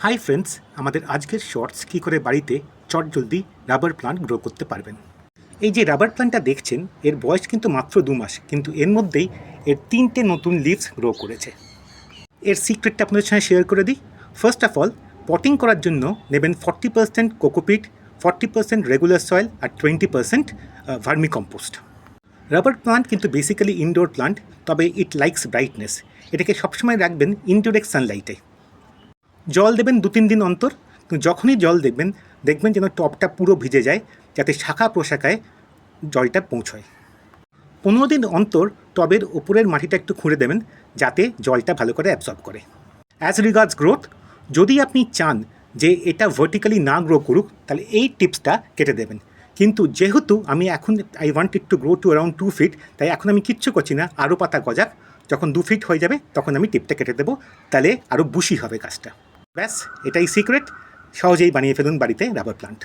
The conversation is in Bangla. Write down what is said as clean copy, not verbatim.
হাই ফ্রেন্ডস, আমাদের আজকের শর্টস কী করে বাড়িতে চটজলদি রাবার প্লান্ট গ্রো করতে পারবেন। এই যে রাবার প্লান্টটা দেখছেন, এর বয়স কিন্তু মাত্র 2 মাস, কিন্তু এর মধ্যেই এর 3টে নতুন লিভস গ্রো করেছে। এর সিক্রেটটা আপনাদের সঙ্গে শেয়ার করে দিই। ফার্স্ট অফ অল, পটিং করার জন্য নেবেন 40% কোকোপিট, 40% রেগুলার সয়েল আর 20% ভার্মি কম্পোস্ট। রাবার প্লান্ট কিন্তু বেসিক্যালি ইনডোর প্লান্ট, তবে ইট লাইকস ব্রাইটনেস। এটাকে সবসময় রাখবেন ইনডিরেক্ট সানলাইটে। জল দেবেন 2-3 দিন অন্তর, কিন্তু যখনই জল দেখবেন যেন টবটা পুরো ভিজে যায়, যাতে শাখা প্রশাখায় জলটা পৌঁছয়। 15 দিন অন্তর টবের ওপরের মাটিটা একটু খুঁড়ে দেবেন, যাতে জলটা ভালো করে অ্যাবসর্ব করে। অ্যাজ রিগার্ডস গ্রোথ, যদি আপনি চান যে এটা ভার্টিক্যালি না গ্রো করুক, তাহলে এই টিপসটা কেটে দেবেন। কিন্তু যেহেতু আমি এখন I want it to grow to around 2 feet, তাই এখন আমি কিচ্ছু করছি না, আরও পাতা গজাক। যখন 2 ফিট হয়ে যাবে তখন আমি টিপটা কেটে দেবো, তাহলে আরও বুশি হবে গাছটা। ব্যাস, এটাই সিক্রেট। সহজেই বানিয়ে ফেলুন বাড়িতে রাবার প্লান্ট।